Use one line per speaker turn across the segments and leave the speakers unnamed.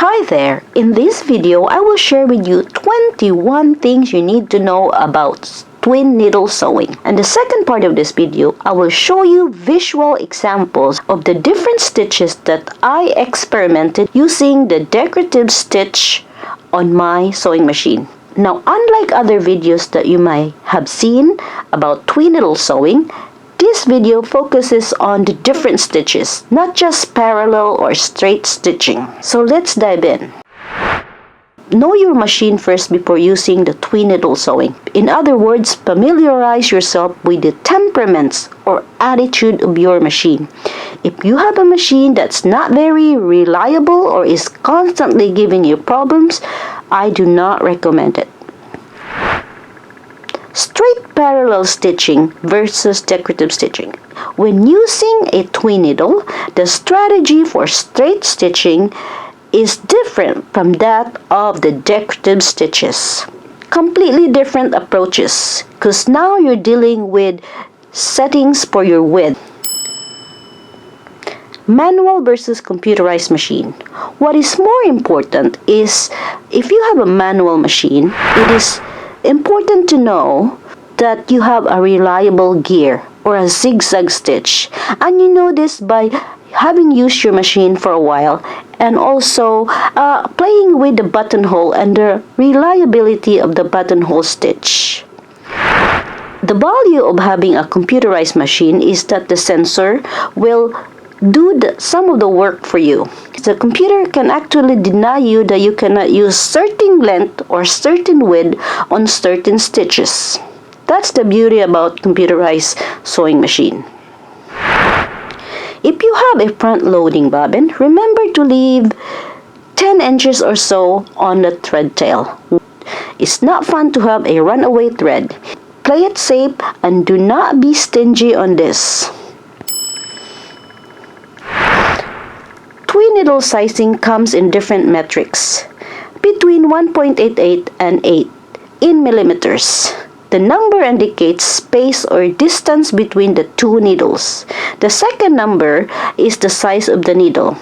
Hi there! In this video, I will share with you 21 things you need to know about twin needle sewing. And the second part of this video, I will show you visual examples of the different stitches that I experimented using the decorative stitch on my sewing machine. Now, unlike other videos that you might have seen about twin needle sewing, this video focuses on the different stitches, not just parallel or straight stitching. So let's dive in. Know your machine first before using the twin needle sewing. In other words, familiarize yourself with the temperaments or attitude of your machine. If you have a machine that's not very reliable or is constantly giving you problems, I do not recommend it. Straight parallel stitching versus decorative stitching. When using a twin needle, the strategy for straight stitching is different from that of the decorative stitches. Completely different approaches, because now you're dealing with settings for your width. Manual versus computerized machine. What is more important is, if you have a manual machine, it is important to know that you have a reliable gear or a zigzag stitch, and you know this by having used your machine for a while and also playing with the buttonhole and the reliability of the buttonhole stitch. The value of having a computerized machine is that the sensor will do some of the work for you. The computer can actually deny you that you cannot use certain length or certain width on certain stitches. That's the beauty about computerized sewing machine. If you have a front-loading bobbin, remember to leave 10 inches or so on the thread tail. It's not fun to have a runaway thread. Play it safe and do not be stingy on this. Twin needle sizing comes in different metrics, between 1.88 and 8 in millimeters. The number indicates space or distance between the two needles. The second number is the size of the needle.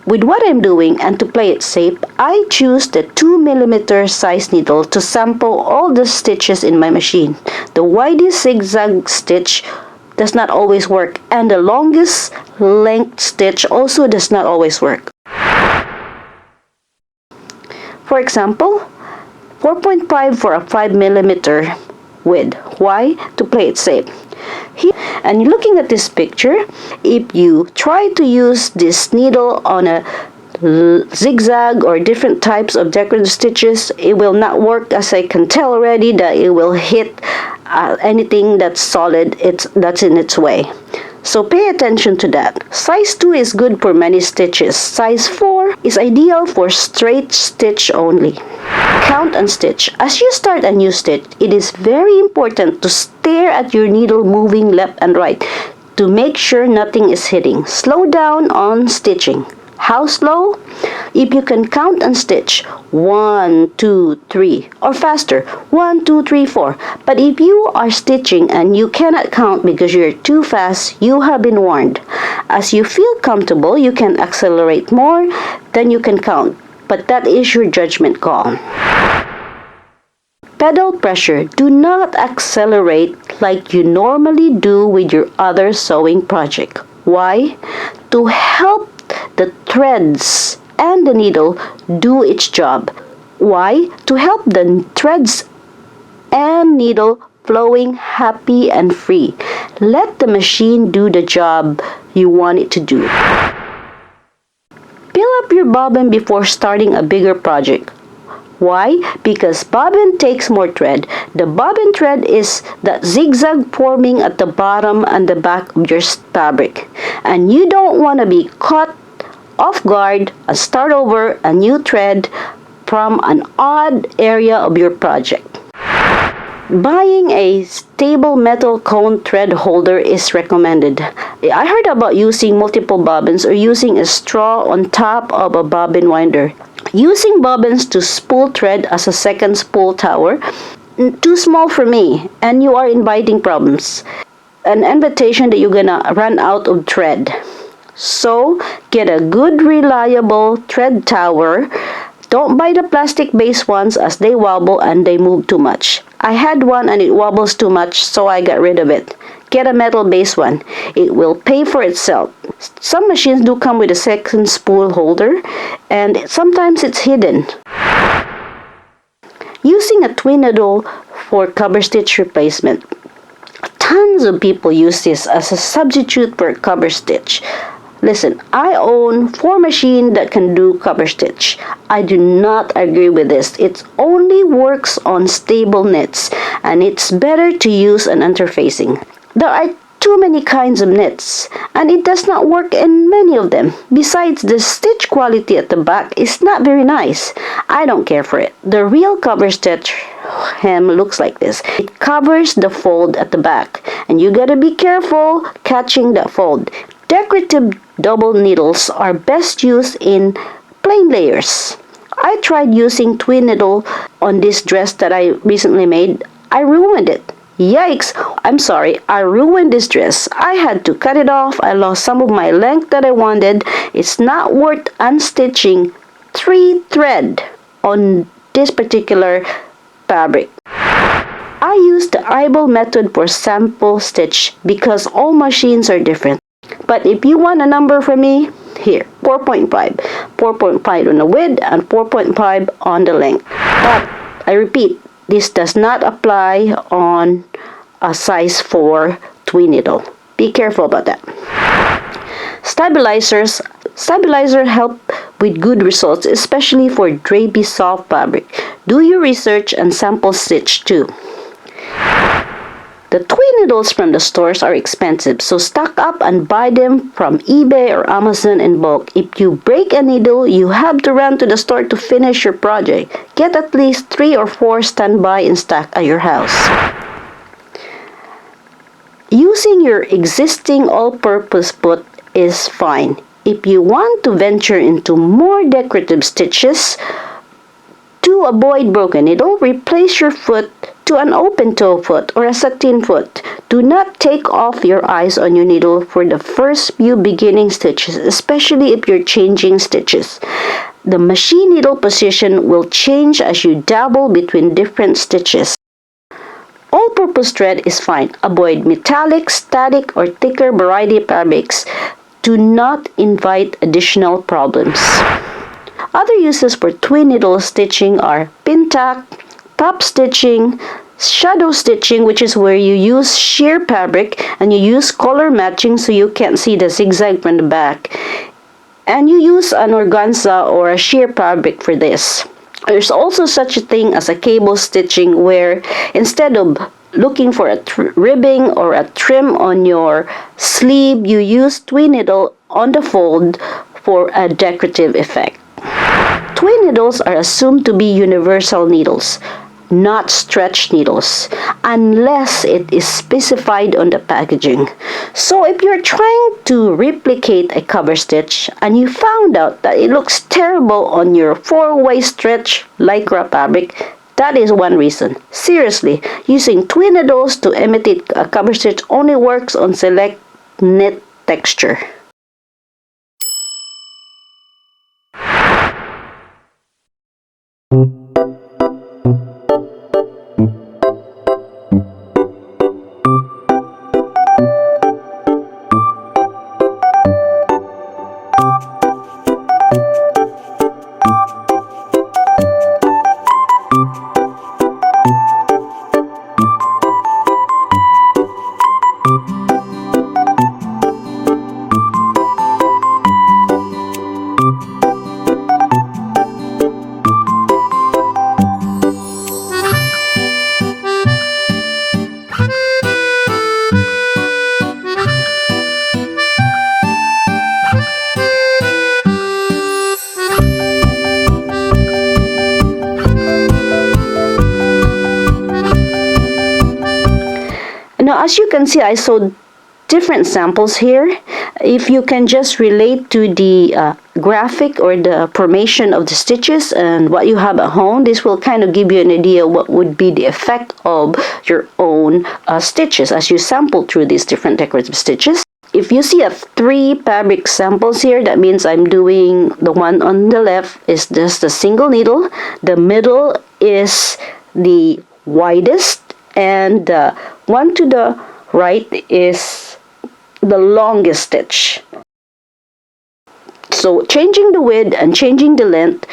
With what I'm doing and to play it safe, I choose the 2mm size needle to sample all the stitches in my machine. The widest zigzag stitch does not always work, and the longest length stitch also does not always work. For example, 4.5 for a 5mm width. Why? To play it safe. And looking at this picture, if you try to use this needle on a zigzag or different types of decorative stitches, it will not work, as I can tell already that it will hit anything that's solid that's in its way. So pay attention to that. Size 2 is good for many stitches. Size 4 is ideal for straight stitch only. Count and stitch. As you start a new stitch, it is very important to stare at your needle moving left and right to make sure nothing is hitting. Slow down on stitching. How slow? If you can count and stitch 1, 2, 3 or faster 1, 2, 3, 4. But if you are stitching and you cannot count because you're too fast, you have been warned. As you feel comfortable, you can accelerate more than you can count, but that is your judgment call. Pedal pressure. Do not accelerate like you normally do with your other sewing project. Why? To help the threads and the needle do its job. Why? To help the threads and needle flowing happy and free. Let the machine do the job you want it to do. Fill up your bobbin before starting a bigger project. Why? Because bobbin takes more thread. The bobbin thread is that zigzag forming at the bottom and the back of your fabric. And you don't want to be caught off guard and start over a new thread from an odd area of your project. Buying a stable metal cone thread holder is recommended. I heard about using multiple bobbins or using a straw on top of a bobbin winder. Using bobbins to spool thread as a second spool tower, too small for me, and you are inviting problems. An invitation that you're gonna run out of thread. So, get a good reliable thread tower. Don't buy the plastic-based ones as they wobble and they move too much. I had one and it wobbles too much, so I got rid of it. Get a metal-based one. It will pay for itself. Some machines do come with a second spool holder, and sometimes it's hidden. Using a twin needle for cover stitch replacement. Tons of people use this as a substitute for cover stitch. Listen, I own 4 machines that can do cover stitch. I do not agree with this. It only works on stable knits, and it's better to use an interfacing. There are too many kinds of knits, and it does not work in many of them. Besides, the stitch quality at the back is not very nice. I don't care for it. The real cover stitch hem looks like this. It covers the fold at the back, and you gotta be careful catching that fold. Decorative double needles are best used in plain layers. I tried using twin needle on this dress that I recently made. I ruined it. Yikes! I'm sorry, I ruined this dress. I had to cut it off. I lost some of my length that I wanted. It's not worth unstitching 3 thread on this particular fabric. I used the eyeball method for sample stitch because all machines are different. But if you want a number from me, here, 4.5. 4.5 on the width and 4.5 on the length. But, I repeat, this does not apply on a size 4 twin needle. Be careful about that. Stabilizer help with good results, especially for drapey soft fabric. Do your research and sample stitch too. The twin needles from the stores are expensive, so stock up and buy them from eBay or Amazon in bulk. If you break a needle, you have to run to the store to finish your project. Get at least 3 or 4 standby in stock at your house. Using your existing all-purpose foot is fine. If you want to venture into more decorative stitches, to avoid broken needle, replace your foot to an open toe foot or a satin foot. Do not take off your eyes on your needle for the first few beginning stitches, especially if you're changing stitches. The machine needle position will change as you dabble between different stitches. All-purpose thread is fine. Avoid metallic, static, or thicker variety fabrics. Do not invite additional problems. Other uses for twin needle stitching are pin tack, top stitching, shadow stitching, which is where you use sheer fabric and you use color matching so you can't see the zigzag from the back. And you use an organza or a sheer fabric for this. There's also such a thing as a cable stitching where instead of looking for a ribbing or a trim on your sleeve, you use twin needle on the fold for a decorative effect. Twin needles are assumed to be universal needles, not stretch needles, unless it is specified on the packaging. So if you're trying to replicate a cover stitch and you found out that it looks terrible on your 4-way stretch lycra fabric, that is one reason. Seriously, using twin needles to imitate a cover stitch only works on select knit texture. Now, as you can see, I showed different samples here. If you can just relate to the graphic or the formation of the stitches and what you have at home, this will kind of give you an idea what would be the effect of your own stitches as you sample through these different decorative stitches. If you see 3 fabric samples here, that means I'm doing the one on the left is just a single needle, the middle is the widest, and the one to the right is the longest stitch. So changing the width and changing the length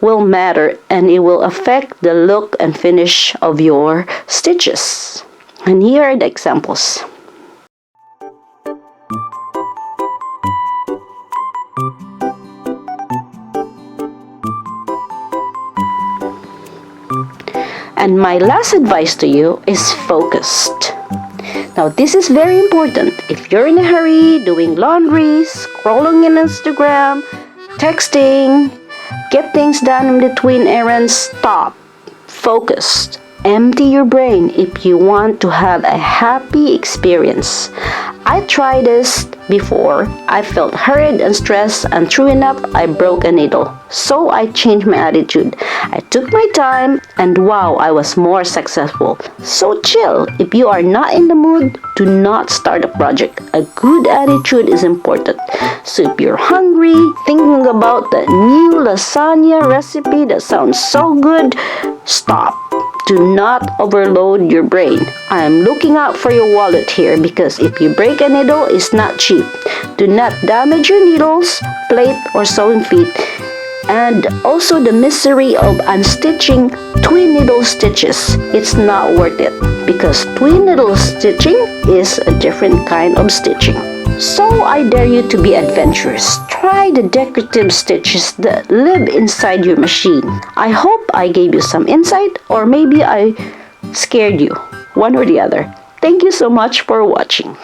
will matter, and it will affect the look and finish of your stitches. And here are the examples. And my last advice to you is focused. Now, this is very important. If you're in a hurry, doing laundry, scrolling in Instagram, texting, get things done in between errands, stop. Focused. Empty your brain if you want to have a happy experience. I tried this before. I felt hurried and stressed, and true enough, I broke a needle. So I changed my attitude. I took my time, and wow, I was more successful. So chill. If you are not in the mood, do not start a project. A good attitude is important. So if you're hungry, thinking about the new lasagna recipe that sounds so good, stop. Do not overload your brain. I am looking out for your wallet here, because if you break a needle, it's not cheap. Do not damage your needles, plate, or sewing feet. And also the misery of unstitching twin needle stitches. It's not worth it, because twin needle stitching is a different kind of stitching. So I dare you to be adventurous. Try the decorative stitches that live inside your machine. I hope I gave you some insight, or maybe I scared you, one or the other. Thank you so much for watching.